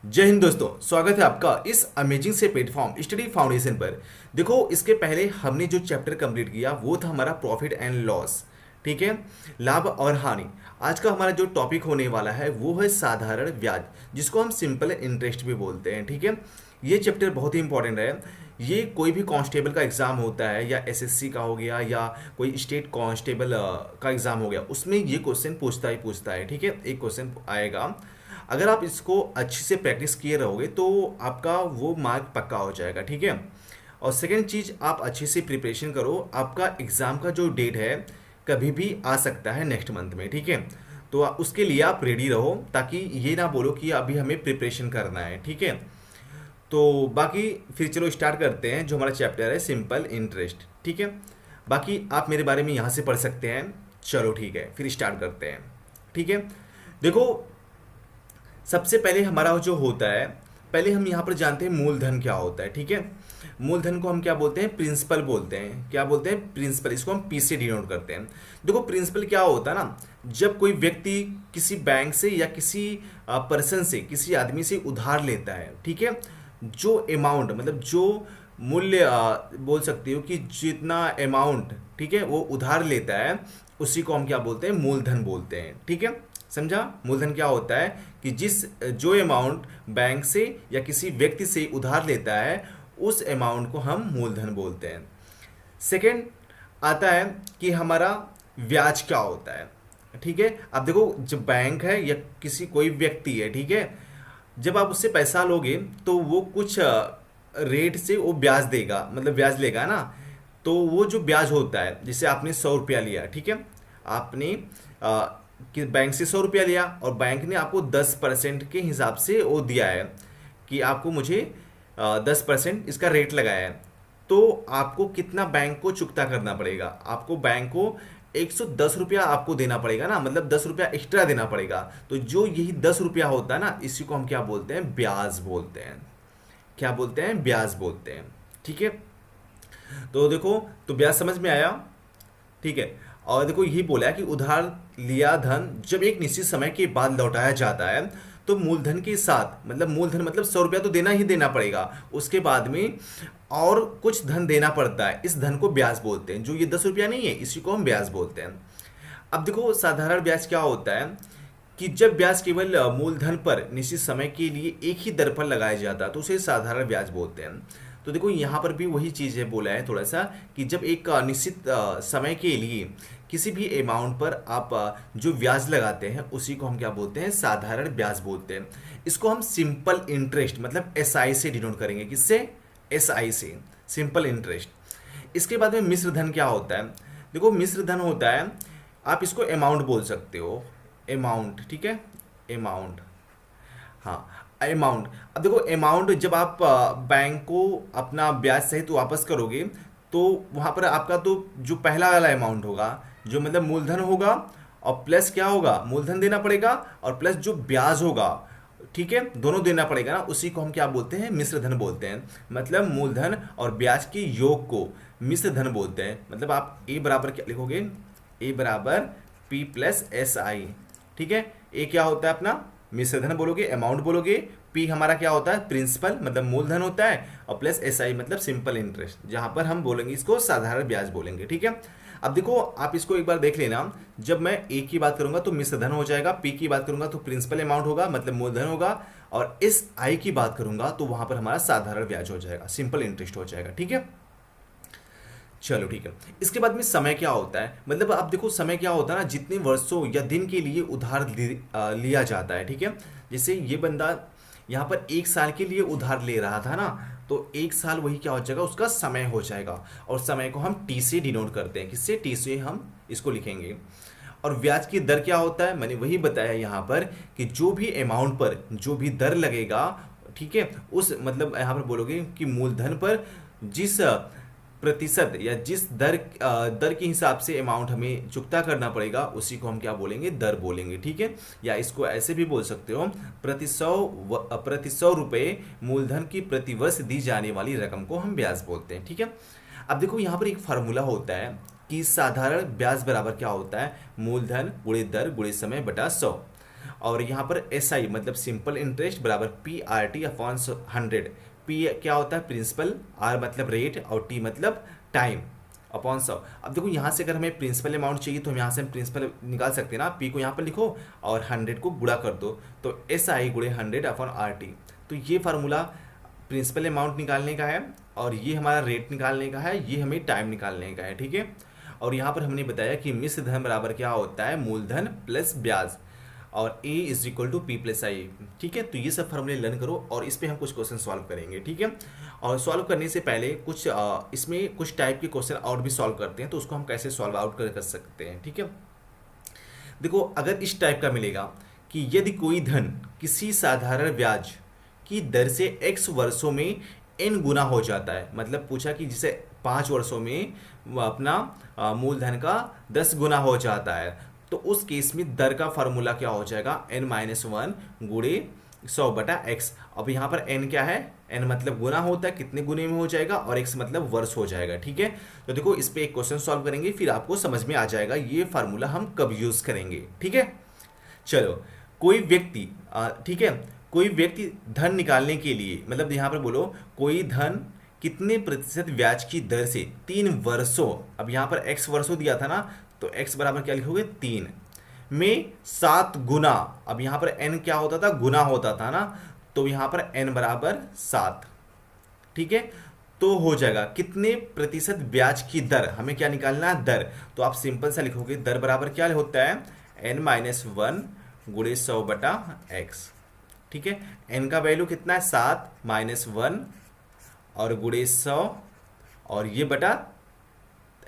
जय हिंद दोस्तों, स्वागत है आपका इस अमेजिंग से प्लेटफॉर्म स्टडी फाउंडेशन पर। देखो, इसके पहले हमने जो चैप्टर कंप्लीट किया वो था हमारा प्रॉफिट एंड लॉस। ठीक है, लाभ और हानि। आज का हमारा जो टॉपिक होने वाला है वो है साधारण ब्याज, जिसको हम सिंपल इंटरेस्ट भी बोलते हैं। ठीक है, ये चैप्टर बहुत ही इंपॉर्टेंट है। ये कोई भी कांस्टेबल का एग्ज़ाम होता है या एसएससी का हो गया या कोई स्टेट कांस्टेबल का एग्ज़ाम हो गया, उसमें ये क्वेश्चन पूछता है। ठीक है, एक क्वेश्चन आएगा। अगर आप इसको अच्छे से प्रैक्टिस किए रहोगे तो आपका वो मार्क पक्का हो जाएगा। ठीक है, और सेकेंड चीज़, आप अच्छे से प्रिपरेशन करो। आपका एग्ज़ाम का जो डेट है कभी भी आ सकता है नेक्स्ट मंथ में। ठीक है, तो उसके लिए आप रेडी रहो, ताकि ये ना बोलो कि अभी हमें प्रिपरेशन करना है। ठीक है, तो बाकी फिर चलो स्टार्ट करते हैं जो हमारा चैप्टर है सिंपल इंटरेस्ट। ठीक है, बाकी आप मेरे बारे में यहाँ से पढ़ सकते हैं। चलो ठीक है, फिर स्टार्ट करते हैं। ठीक है, देखो, सबसे पहले हमारा जो होता है, पहले हम यहाँ पर जानते हैं मूलधन क्या होता है। ठीक है, मूलधन को हम क्या बोलते हैं? प्रिंसिपल बोलते हैं। क्या बोलते हैं? प्रिंसिपल। इसको हम पी से डिनोट करते हैं। देखो, प्रिंसिपल क्या होता है ना, जब कोई व्यक्ति किसी बैंक से या किसी पर्सन से, किसी आदमी से उधार लेता है। ठीक है, जो अमाउंट, मतलब जो मूल्य, बोल सकते हो कि जितना अमाउंट, ठीक है, वो उधार लेता है, उसी को हम क्या बोलते हैं? मूलधन बोलते हैं। ठीक है, समझा? मूलधन क्या होता है कि जो अमाउंट बैंक से या किसी व्यक्ति से उधार लेता है, उस अमाउंट को हम मूलधन बोलते हैं। सेकंड आता है कि हमारा ब्याज क्या होता है। ठीक है, अब देखो, जब बैंक है या किसी कोई व्यक्ति है, ठीक है, जब आप उससे पैसा लोगे तो वो कुछ रेट से वो ब्याज देगा, मतलब ब्याज लेगा ना। तो वो जो ब्याज होता है, जैसे आपने 100 रुपया लिया, ठीक है, आपने कि बैंक से 100 रुपया लिया और बैंक ने आपको 10% के हिसाब से वो दिया है कि आपको मुझे 10% इसका रेट लगाया है। तो आपको कितना बैंक को चुकता करना पड़ेगा? आपको बैंक को 110 रुपया आपको देना पड़ेगा ना, मतलब 10 रुपया एक्स्ट्रा देना पड़ेगा। तो जो यही 10 रुपया होता है ना, इसी को हम क्या बोलते हैं? ब्याज बोलते हैं। क्या बोलते हैं? ब्याज बोलते हैं। ठीक है, तो देखो, तो ब्याज समझ में आया। ठीक है, और देखो, यही बोला है कि उधार लिया धन जब एक निश्चित समय के बाद लौटाया जाता है, तो मूलधन के साथ, मतलब मूलधन मतलब 100 रुपया तो देना ही देना पड़ेगा, उसके बाद में और कुछ धन देना पड़ता है। इस धन को ब्याज बोलते हैं। जो ये 10 रुपया नहीं है, इसी को हम ब्याज बोलते हैं। अब देखो, साधारण ब्याज क्या होता है कि जब ब्याज केवल मूलधन पर निश्चित समय के लिए एक ही दर पर लगाया जाता है, तो उसे साधारण ब्याज बोलते हैं। तो देखो, यहाँ पर भी वही चीज़ है, बोला है थोड़ा सा कि जब एक निश्चित समय के लिए किसी भी अमाउंट पर आप जो ब्याज लगाते हैं, उसी को हम क्या बोलते हैं? साधारण ब्याज बोलते हैं। इसको हम सिंपल इंटरेस्ट, मतलब एसआई से डिनोट करेंगे। किससे? एसआई से, सिंपल इंटरेस्ट। इसके बाद में मिश्र धन क्या होता है? देखो, मिश्र धन होता है, आप इसको अमाउंट बोल सकते हो, अमाउंट। ठीक है, अमाउंट, हाँ, अमाउंट। अब देखो, अमाउंट जब आप बैंक को अपना ब्याज सहित वापस करोगे, तो वहाँ पर आपका तो जो पहला वाला अमाउंट होगा, जो मतलब मूलधन होगा, और प्लस क्या होगा? मूलधन देना पड़ेगा, और प्लस जो ब्याज होगा, ठीक है, दोनों देना पड़ेगा ना। उसी को हम क्या बोलते हैं? मिश्र धन बोलते हैं। मतलब मूलधन और ब्याज के योग को मिश्र धन बोलते हैं। मतलब आप ए बराबर क्या लिखोगे? ए बराबर पी प्लस एस आई। ठीक है, ए क्या होता है अपना? मिश्र धन बोलोगे, अमाउंट बोलोगे। पी हमारा क्या होता है? प्रिंसिपल, मतलब मूलधन होता है, और प्लस एस आई मतलब सिंपल इंटरेस्ट, जहां पर हम बोलेंगे इसको साधारण ब्याज बोलेंगे। ठीक है, अब देखो, आप इसको एक बार देख लेना। जब मैं ए की बात करूंगा तो मिश्र धन हो जाएगा, पी की बात करूंगा तो प्रिंसिपल अमाउंट होगा, मतलब मूलधन होगा, और इस आई की बात करूंगा तो वहां पर हमारा साधारण ब्याज हो जाएगा, सिंपल इंटरेस्ट हो जाएगा। ठीक है, चलो ठीक है। इसके बाद में समय क्या होता है? मतलब आप देखो, समय क्या होता है ना, जितने वर्षों या दिन के लिए उधार लिया जाता है। ठीक है, जैसे ये बंदा यहाँ पर 1 साल के लिए उधार ले रहा था ना, तो 1 साल वही क्या हो जाएगा? उसका समय हो जाएगा। और समय को हम टी से डिनोट करते हैं। किससे? टी से हम इसको लिखेंगे। और ब्याज की दर क्या होता है? मैंने वही बताया यहाँ पर कि जो भी अमाउंट पर जो भी दर लगेगा, ठीक है, उस मतलब यहाँ पर बोलोगे कि मूलधन पर जिस प्रतिशत या जिस दर के हिसाब से अमाउंट हमें चुकता करना पड़ेगा, उसी को हम क्या बोलेंगे? दर बोलेंगे। ठीक है, या इसको ऐसे भी बोल सकते हो, प्रति 100 रुपये मूलधन की प्रतिवर्ष दी जाने वाली रकम को हम ब्याज बोलते हैं। ठीक है, अब देखो, यहाँ पर एक फार्मूला होता है कि साधारण ब्याज बराबर क्या होता है? मूलधन गुणे दर गुणे समय बटा 100। और यहाँ पर SI मतलब सिंपल इंटरेस्ट बराबर PRT अपॉन 100। P क्या होता है प्रिंसिपल, R मतलब रेट और T मतलब टाइम अपॉन 100। अब देखो यहाँ से अगर हमें प्रिंसिपल अमाउंट चाहिए तो हम यहाँ से हम प्रिंसिपल निकाल सकते हैं ना, P को यहाँ पर लिखो और 100 को गुणा कर दो, तो SI गुणे 100 अपॉन RT। तो ये फार्मूला प्रिंसिपल अमाउंट निकालने का है और ये हमारा रेट निकालने का है, ये हमें टाइम निकालने का है, ठीक है। और यहाँ पर हमने बताया कि मिश्र धन बराबर क्या होता है, मूलधन प्लस ब्याज, और A is equal to P plus I, ठीक है। तो ये सब फॉर्मूले लर्न करो और इस पे हम कुछ क्वेश्चन सॉल्व करेंगे, ठीक है। और सॉल्व करने से पहले कुछ इसमें कुछ टाइप के क्वेश्चन और भी सॉल्व करते हैं, तो उसको हम कैसे सॉल्व आउट कर सकते हैं, ठीक है। देखो अगर इस टाइप का मिलेगा कि यदि कोई धन किसी साधारण ब्याज की दर से x वर्षों में n गुना हो जाता है, मतलब पूछा कि जिसे 5 वर्षों में वो अपना मूलधन का 10 गुना हो जाता है, तो उस केस में दर का फार्मूला क्या हो जाएगा, n-1 गुणे 100/x। अब यहाँ पर n क्या है, n मतलब गुना होता है, कितने गुने में हो जाएगा, और x मतलब वर्ष हो जाएगा, ठीक है। तो देखो इस पे एक क्वेश्चन सॉल्व करेंगे, फिर आपको समझ में आ जाएगा ये फार्मूला हम कब यूज करेंगे, ठीक है। चलो कोई व्यक्ति ठीक है, कोई व्यक्ति धन निकालने के लिए, मतलब यहाँ पर बोलो कोई धन कितने प्रतिशत ब्याज की दर से 3 वर्षों, अब यहाँ पर x वर्षों दिया था ना, तो x बराबर क्या लिखोगे 3 में 7 गुना, अब यहाँ पर n क्या होता था, गुना होता था ना, तो यहाँ पर n बराबर 7, ठीक है। तो हो जाएगा कितने प्रतिशत ब्याज की दर, हमें क्या निकालना है, दर। तो आप सिंपल सा लिखोगे दर बराबर क्या होता है, n-1 गुणे 100/x, ठीक है। n का वैल्यू कितना है 7 -1 और गुणे 100, और ये बटा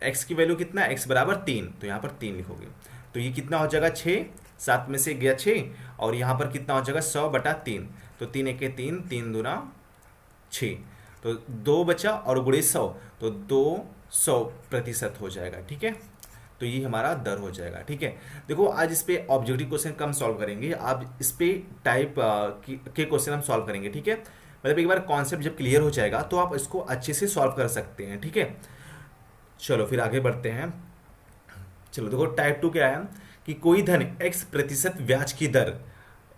x की वैल्यू कितना है, x बराबर 3, तो यहाँ पर 3 लिखोगे, तो ये कितना हो जाएगा 6, 7 में से गया 6, और यहाँ पर कितना हो जाएगा 100/3, तो 3 1 3, 3 दूना 6, तो 2 बचा और गुणे 100, तो 200% हो जाएगा, ठीक है। तो ये हमारा दर हो जाएगा, ठीक है। देखो आज इस पे ऑब्जेक्टिव क्वेश्चन कम सॉल्व करेंगे, आप इस पे टाइप के क्वेश्चन हम सॉल्व करेंगे, ठीक है। मतलब एक बार कॉन्सेप्ट जब क्लियर हो जाएगा तो आप इसको अच्छे से सॉल्व कर सकते हैं, ठीक है। चलो फिर आगे बढ़ते हैं। चलो देखो टाइप 2 क्या है कि कोई धन x% ब्याज की दर,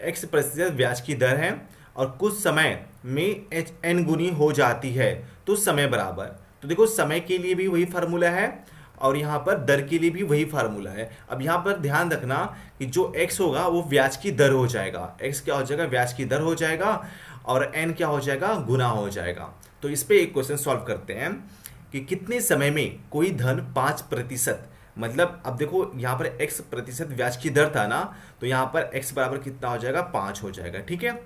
x% ब्याज की दर है और कुछ समय में n गुनी हो जाती है, तो समय बराबर, तो देखो समय के लिए भी वही फार्मूला है और यहाँ पर दर के लिए भी वही फार्मूला है। अब यहाँ पर ध्यान रखना कि जो x होगा वो ब्याज की दर हो जाएगा, x क्या हो जाएगा, ब्याज की दर हो जाएगा, और n क्या हो जाएगा, गुना हो जाएगा। तो इस पे एक क्वेश्चन सॉल्व करते हैं कि कितने समय में कोई धन 5%, मतलब अब देखो यहाँ पर x% ब्याज की दर था ना, तो यहाँ पर x बराबर कितना हो जाएगा, 5 हो जाएगा, ठीक है।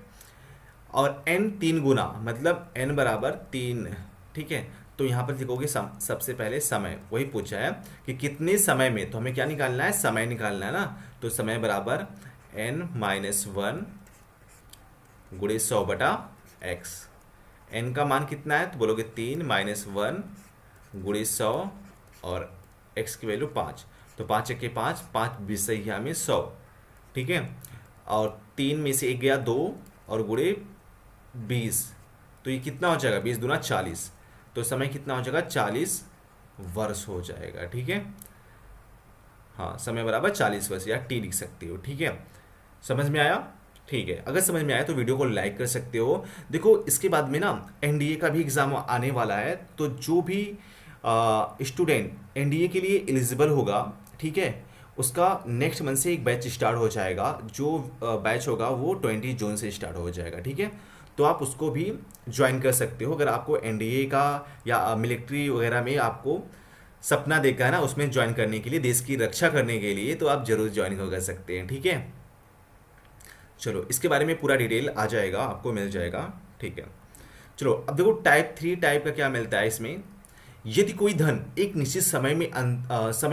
और n 3 गुना, मतलब n बराबर 3, ठीक है। तो यहाँ पर लिखोगे सबसे पहले समय, वही पूछा है कि कितने समय में, तो हमें क्या निकालना है, समय निकालना है ना, तो समय बराबर n-1 गुणे 100/x। n का मान कितना है, तो बोलोगे 3 -1 गुणे 100 और x की वैल्यू 5, तो 5 1 5, 5 20 में 100, ठीक है। और 3 में से 1 गया 2 और गुणे 20, तो ये कितना हो जाएगा, 20 दूना 40, तो समय कितना हो जाएगा, 40 वर्ष हो जाएगा, ठीक है। हाँ समय बराबर 40 वर्ष, या टी लिख सकते हो, ठीक है। समझ में आया, ठीक है। अगर समझ में आया तो वीडियो को लाइक कर सकते हो। देखो इसके बाद में ना एनडीए का भी एग्जाम आने वाला है, तो जो भी स्टूडेंट एनडीए के लिए एलिजिबल होगा, ठीक है, उसका नेक्स्ट मंथ से एक बैच स्टार्ट हो जाएगा, जो बैच होगा वो 20 जून से स्टार्ट हो जाएगा, ठीक है। तो आप उसको भी ज्वाइन कर सकते हो, अगर आपको एनडीए का या मिलिट्री वगैरह में आपको सपना देखा है ना, उसमें ज्वाइन करने के लिए, देश की रक्षा करने के लिए, तो आप जरूर ज्वाइन कर सकते हैं, ठीक है। चलो इसके बारे में पूरा डिटेल आ जाएगा, आपको मिल जाएगा, ठीक है। चलो अब देखो टाइप 3 टाइप का क्या मिलता है इसमें, यदि कोई धन एक निश्चित समय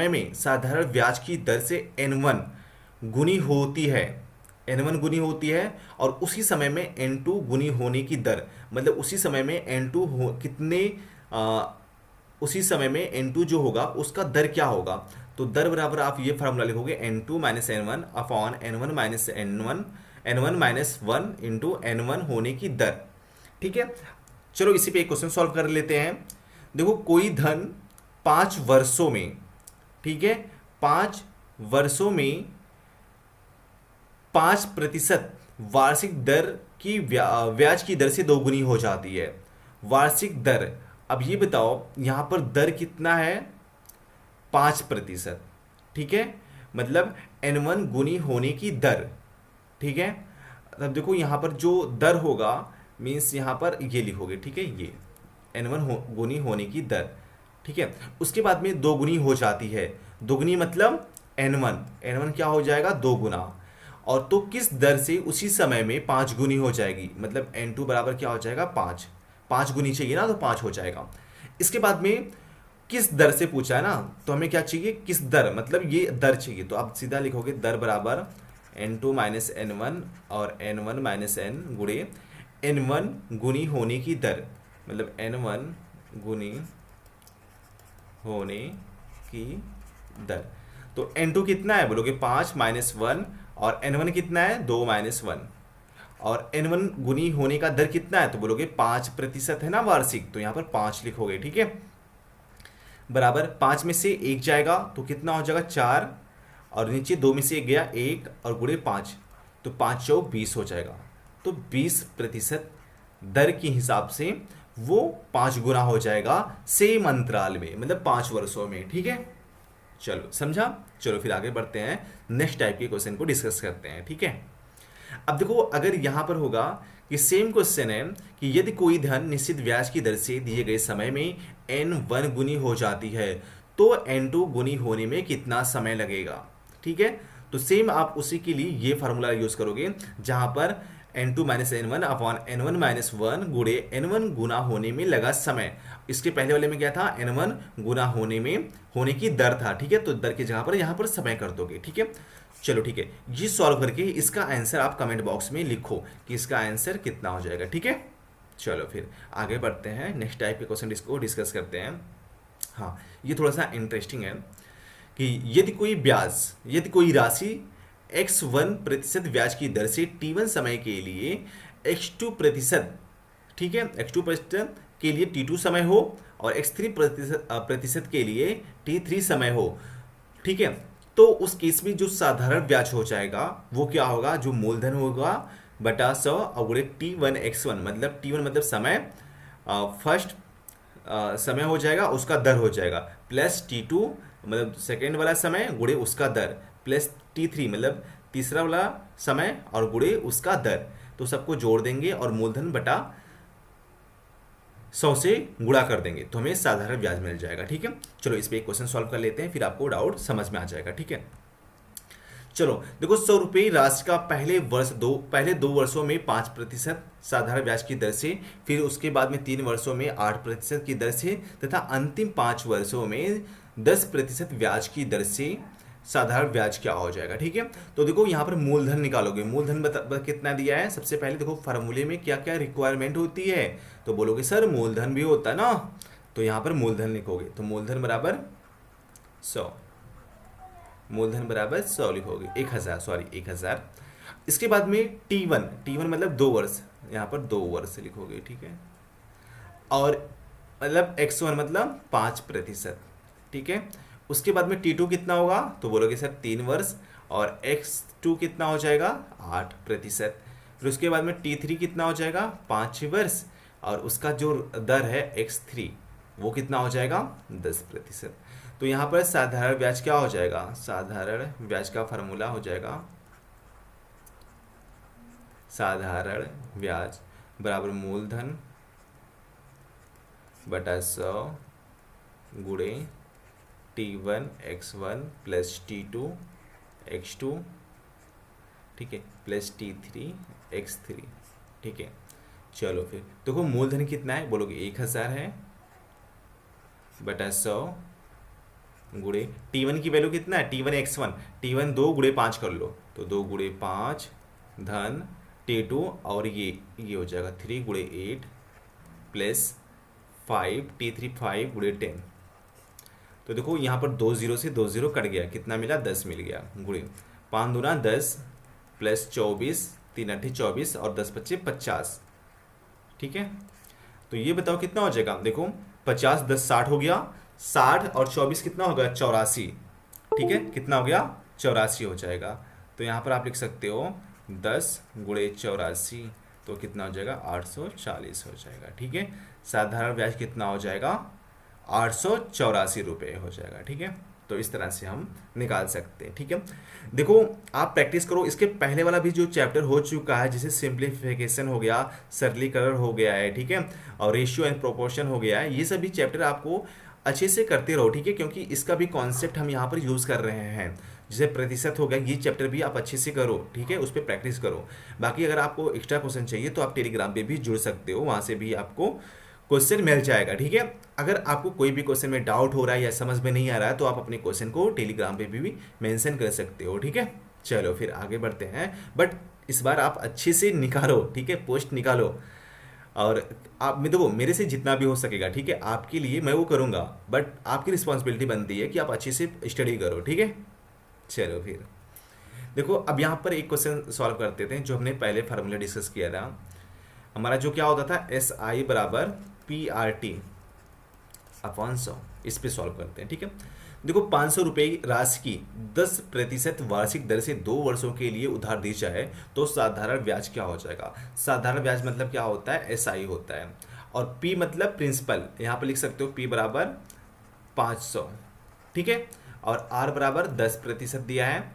में साधारण ब्याज की दर से n1 गुनी होती है, n1 गुनी होती है, और उसी समय में n2 गुनी होने की दर, मतलब उसी समय में n2 उसी समय में n2 जो होगा उसका दर क्या होगा, तो दर बराबर आप ये फार्मूला लिखोगे n2 - n1 upon n1 - 1 into n1 होने की दर, ठीक है। चलो इसी पे एक क्वेश्चन सॉल्व कर लेते हैं। देखो कोई धन 5 वर्षों में, ठीक है, 5 वर्षों में 5% वार्षिक दर की ब्याज की दर से दोगुनी हो जाती है। वार्षिक दर, अब ये बताओ यहाँ पर दर कितना है, 5%। ठीक है, मतलब N1 गुनी होने की दर। ठीक है, अब देखो यहाँ पर जो दर होगा मीन्स यहाँ पर ये लिखोगे। ठीक है, ये N1 गुनी होने की दर। ठीक है, उसके बाद में दो गुनी हो जाती है। दोगुनी मतलब N1 क्या हो जाएगा, दो गुना। और तो किस दर से उसी समय में 5 गुनी हो जाएगी, मतलब N2 बराबर क्या हो जाएगा, 5। 5 गुनी चाहिए ना, तो 5 हो जाएगा। इसके बाद में किस दर से पूछा है ना, तो हमें क्या चाहिए, किस दर, मतलब ये दर चाहिए। तो आप सीधा लिखोगे दर बराबर N2 माइनस N1 और N1 माइनस N गुणे N1 गुनी होने की दर, मतलब N1 गुनी होने की दर। तो N2 कितना है बोलोगे, 5 माइनस 1, और N1 कितना है, 2 माइनस 1। और N1 गुनी होने का दर कितना है, तो बोलोगे 5% है ना वार्षिक, तो यहाँ पर 5 लिखोगे। ठीक है, बराबर 5 में से 1 जाएगा तो कितना हो जाएगा, 4, और नीचे 2 में से 1 गया 1, और गुणे 5, तो 5 चौक 20 हो जाएगा। तो 20% दर के हिसाब से वो 5 गुना हो जाएगा सेम अंतराल में, मतलब 5 वर्षों में। ठीक है, चलो समझा। चलो फिर आगे बढ़ते हैं, नेक्स्ट टाइप के क्वेश्चन को डिस्कस करते हैं। ठीक है, अब देखो अगर यहां पर होगा कि सेम क्वेश्चन है कि यदि कोई धन निश्चित ब्याज की दर से दिए गए समय में N1 गुनी हो जाती है तो N2 गुनी होने में कितना समय लगेगा। ठीक है, तो सेम आप उसी के लिए ये फार्मूला यूज करोगे जहां पर N2 minus N1 upon N1 minus 1 गुणे N1 गुना होने में लगा समय। इसके पहले वाले में क्या था, N1 गुना होने में होने की दर था। ठीक है, तो दर की जगह पर यहाँ पर समय कर दोगे। ठीक है, चलो ठीक है, ये सॉल्व करके इसका आंसर आप कमेंट बॉक्स में लिखो कि इसका आंसर कितना हो जाएगा। ठीक है, चलो फिर आगे बढ़ते हैं, नेक्स्ट टाइप के क्वेश्चन इसको डिस्कस करते हैं। हाँ, ये थोड़ा सा इंटरेस्टिंग है कि यदि कोई राशि x1% ब्याज की दर से t1 समय के लिए x2%, ठीक है, x2% के लिए t2 समय हो और x3% के लिए t3 समय हो। ठीक है, तो उस केस में जो साधारण ब्याज हो जाएगा वो क्या होगा, जो मूलधन होगा बटा 100 और गुणे T1 x1, मतलब T1 मतलब समय, फर्स्ट समय हो जाएगा, उसका दर हो जाएगा, प्लस T2 मतलब सेकेंड वाला समय गुणे उसका दर, प्लस T3 मतलब तीसरा वाला समय और गुणे उसका दर। तो सबको जोड़ देंगे और मूलधन बटा 100 से गुणा कर देंगे तो हमें साधारण ब्याज मिल जाएगा। ठीक है, चलो इस पे एक क्वेश्चन सॉल्व कर लेते हैं, फिर आपको डाउट समझ में आ जाएगा। ठीक है, चलो देखो 100 रुपये राशि का पहले दो वर्षों में 5% साधारण ब्याज की दर से, फिर उसके बाद में 3 वर्षों में 8% की दर से, तथा अंतिम 5 वर्षों में 10% ब्याज की दर से साधारण ब्याज क्या हो जाएगा। ठीक है, तो देखो यहाँ पर मूलधन निकालोगे, मूलधन कितना दिया है। सबसे पहले देखो फार्मूले में क्या क्या रिक्वायरमेंट होती है, तो बोलोगे सर मूलधन भी होता है ना, तो यहाँ पर मूलधन लिखोगे, तो मूलधन बराबर 100, मूलधन बराबर 100 लिखोगे, 1000। इसके बाद में T1 मतलब 2 वर्ष, यहाँ पर 2 वर्ष लिखोगे। ठीक है, और मतलब x1 मतलब 5%। ठीक है, उसके बाद में T2 कितना होगा, तो बोलोगे सर 3 वर्ष, और x2 कितना हो जाएगा 8%। फिर उसके बाद में T3 कितना हो जाएगा 5 वर्ष, और उसका जो दर है x3 वो कितना हो जाएगा 10%। तो यहाँ पर साधारण ब्याज क्या हो जाएगा, साधारण ब्याज का फार्मूला हो जाएगा साधारण ब्याज बराबर मूलधन बटा 100 गुणे T1 x1 plus T2 x2, ठीक है, प्लस T3 x3। ठीक है, चलो फिर देखो मूलधन कितना है, बोलोगे 1000 है बटा 100 गुणे T1 की वैल्यू कितना है, T1 x1, T1 2 गुणे 5 कर लो, तो 2 गुणे 5 धन T2, और ये हो जाएगा 3 गुणे 8 प्लस 5 T3 5 गुणे 10। तो देखो यहाँ पर 2 0 से 2 0 कट गया, कितना मिला 10 मिल गया, गुणे 5 दूना 10 प्लस 24 3 8 24 और 10 25 50। ठीक है, तो ये बताओ कितना हो जाएगा, देखो 50 10 60 हो गया, 60 और 24 कितना हो गया 84। ठीक है, कितना हो गया 84 हो जाएगा। तो यहाँ पर आप लिख सकते हो 10 × 84, तो कितना हो जाएगा 840 हो जाएगा। ठीक है, साधारण ब्याज कितना हो जाएगा 884 रुपये हो जाएगा। ठीक है, तो इस तरह से हम निकाल सकते हैं। ठीक है, देखो आप प्रैक्टिस करो, इसके पहले वाला भी जो चैप्टर हो चुका है जैसे सिंप्लीफिकेशन हो गया, सरलीकरण हो गया है, ठीक है, और रेशियो एंड प्रोपोर्शन हो गया है, ये सभी चैप्टर आपको अच्छे से करते रहो। ठीक है, क्योंकि इसका भी कॉन्सेप्ट हम यहाँ पर यूज़ कर रहे हैं, जैसे प्रतिशत हो गया, ये चैप्टर भी आप अच्छे से करो। ठीक है, उस पर प्रैक्टिस करो। बाकी अगर आपको एक्स्ट्रा क्वेश्चन चाहिए तो आप टेलीग्राम पे भी जुड़ सकते हो, वहाँ से भी आपको क्वेश्चन मिल जाएगा। ठीक है, अगर आपको कोई भी क्वेश्चन में डाउट हो रहा है या समझ में नहीं आ रहा है तो आप अपने क्वेश्चन को टेलीग्राम पे भी मेंशन कर सकते हो। ठीक है, चलो फिर आगे बढ़ते हैं, बट इस बार आप अच्छे से निकालो। ठीक है, पोस्ट निकालो, और आप मैं देखो मेरे से जितना भी हो सकेगा, ठीक है, आपके लिए मैं वो करूँगा, बट आपकी रिस्पॉन्सिबिलिटी बनती है कि आप अच्छे से स्टडी करो। ठीक है, चलो फिर देखो अब यहाँ पर एक क्वेश्चन सॉल्व करते थे जो हमने पहले फार्मूला डिस्कस किया था। हमारा जो क्या होता था, SI बराबर PRT अपॉन 100, इस पे सॉल्व करते हैं। ठीक है, देखो 500 रुपये राशि की 10% वार्षिक दर से 2 वर्षों के लिए उधार दी जाए तो साधारण ब्याज क्या हो जाएगा। साधारण ब्याज मतलब क्या होता है, SI होता है, और P मतलब प्रिंसिपल, यहाँ पर लिख सकते हो P बराबर 500। ठीक है, और R बराबर 10% दिया है,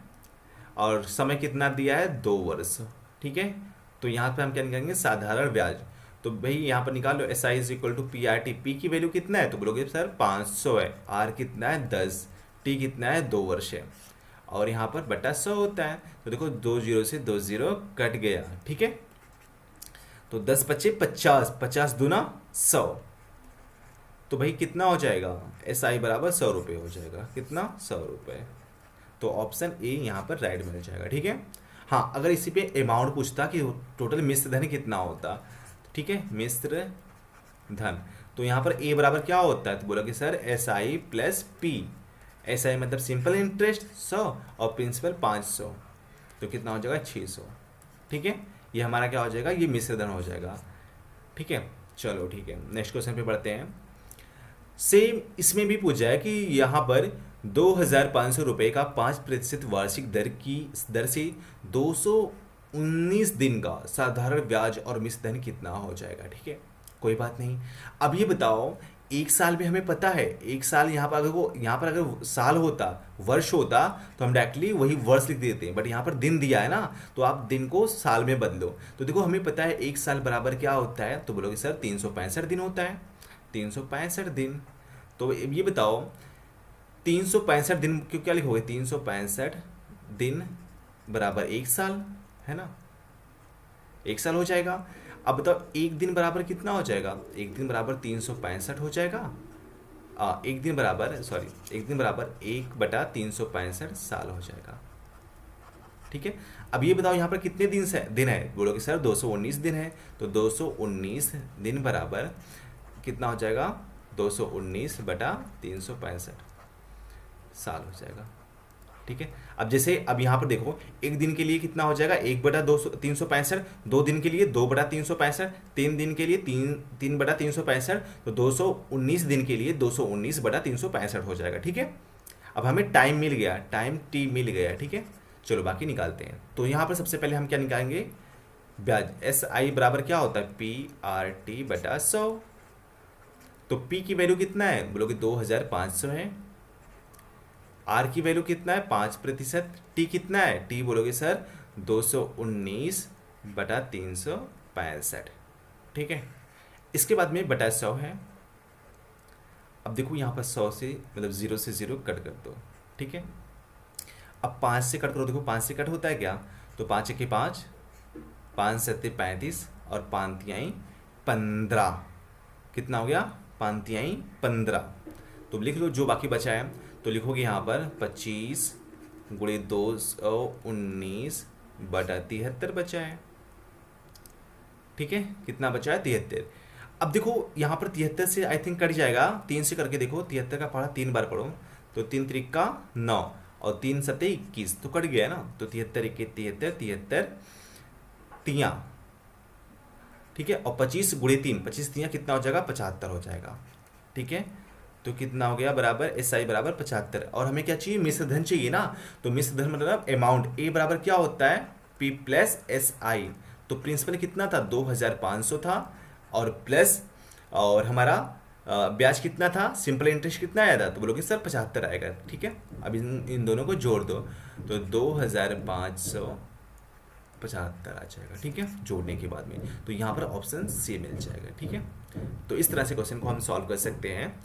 और समय कितना दिया है 2 वर्ष। ठीक है, तो यहाँ पे हम क्या निकालेंगे, साधारण ब्याज। तो भाई यहाँ पर निकाल लो SI is equal to PRT। P की वैल्यू कितना है, तो बोलोगे सर 500 है, R कितना है 10, T कितना है 2 वर्ष है, और यहाँ पर बटा 100 होता है। तो देखो 2 0 से 2 0 कट गया। ठीक है, तो 10 × 5 = 50, 50 दूना 100, तो भाई कितना हो जाएगा, SI बराबर 100 रुपये हो जाएगा। कितना, 100 रुपये। तो ऑप्शन ए यहाँ पर राइट मिल जाएगा। ठीक है, हाँ अगर इसी पे अमाउंट पूछता कि टोटल मिश्र धन कितना होता, ठीक है, मिश्र धन, तो यहाँ पर ए बराबर क्या होता है, तो बोला कि sir SI plus P। SI मतलब सिंपल इंटरेस्ट 100 और प्रिंसिपल 500, तो कितना हो जाएगा 600। ठीक है, ये हमारा क्या हो जाएगा, ये मिश्र धन हो जाएगा। ठीक है, चलो ठीक है, नेक्स्ट क्वेश्चन पे बढ़ते हैं। सेम इसमें भी पूछा है कि यहाँ पर 2500 रुपये का 5% वार्षिक दर से 219 दिन का साधारण ब्याज और मिश्र धन कितना हो जाएगा। ठीक है, कोई बात नहीं। अब ये बताओ, एक साल में हमें पता है, एक साल यहाँ पर अगर साल होता, वर्ष होता, तो हम डायरेक्टली वही वर्ष लिख देते हैं, बट यहाँ पर दिन दिया है ना, तो आप दिन को साल में बदलो। तो देखो हमें पता है एक साल बराबर क्या होता है, तो बोलोगे सर 365 दिन होता है, 365 दिन। तो ये बताओ 365 दिन क्यों, क्या लिखोगे, 365 दिन बराबर एक साल, है ना, एक साल हो जाएगा। अब बताओ एक दिन बराबर कितना हो जाएगा, एक दिन बराबर 365 हो जाएगा। एक दिन बराबर 1/365 साल हो जाएगा। ठीक है, अब ये बताओ यहाँ पर कितने दिन है, बोलोगे सर 219 दिन है, तो 219 दिन बराबर कितना हो जाएगा, 219/365 साल हो जाएगा। ठीक है, अब जैसे अब यहाँ पर देखो एक दिन के लिए कितना हो जाएगा, 1/365, 2 दिन के लिए 2/365, 3 दिन के लिए 3/365, तो 219 दिन के लिए 219/365 हो जाएगा। ठीक है, अब हमें टाइम मिल गया, टाइम T मिल गया। ठीक है, चलो बाकी निकालते हैं। तो यहाँ पर सबसे पहले हम क्या निकालेंगे, ब्याज। SI बराबर क्या होता है, PRT/100। तो P की वैल्यू कितना है, बोलोगे 2500 है, R की वैल्यू कितना है 5%, T कितना है, T बोलोगे सर 219/365। ठीक है, इसके बाद में बटा 100 है। अब देखो यहाँ पर 100 से मतलब 0 से 0 कट कर दो। ठीक है, अब 5 से कट करो, देखो 5 से कट होता है क्या, तो 5 × 5, 5 × 7 = 35 और 5 × 15, कितना हो गया, 5 × 15। तो लिख लो जो बाकी बचा है, तो लिखोगे यहाँ पर 25 × 219/73 बचा है। ठीक है, कितना बचा है 73। अब देखो यहाँ पर 73 से आई थिंक कट जाएगा, 3 से करके देखो, 73 का पढ़ा 3 बार पढ़ो, तो 3 × 3 = 9 और 3 × 7 = 21, तो कट गया ना, तो 73 × 1 = 73 तियाँ। ठीक है, और 25 × 3, 25 तियाँ कितना हो जाएगा, 75 हो जाएगा। ठीक है, तो कितना हो गया बराबर एस आई बराबर 75। और हमें क्या चाहिए, मिश्र धन चाहिए ना, तो मिश्र धन मतलब अमाउंट ए बराबर क्या होता है पी प्लस एस आई। तो प्रिंसिपल कितना था 2500 था, और प्लस और हमारा ब्याज कितना था, सिंपल इंटरेस्ट कितना आया था, तो बोलोगे सर 75 आएगा। ठीक है, अब इन दोनों को जोड़ दो तो 2575 आ जाएगा। ठीक है, जोड़ने के बाद में तो यहाँ पर ऑप्शन सी मिल जाएगा। ठीक है, तो इस तरह से क्वेश्चन को हम सॉल्व कर सकते हैं।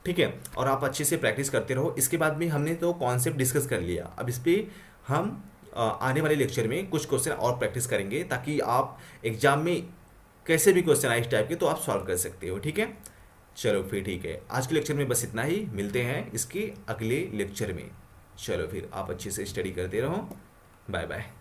ठीक है, और आप अच्छे से प्रैक्टिस करते रहो। इसके बाद में हमने तो कॉन्सेप्ट डिस्कस कर लिया, अब इस पर हम आने वाले लेक्चर में कुछ क्वेश्चन और प्रैक्टिस करेंगे, ताकि आप एग्जाम में कैसे भी क्वेश्चन आए इस टाइप के तो आप सॉल्व कर सकते हो। ठीक है, चलो फिर ठीक है, आज के लेक्चर में बस इतना ही, मिलते हैं इसके अगले लेक्चर में। चलो फिर आप अच्छे से स्टडी करते रहो, बाय बाय।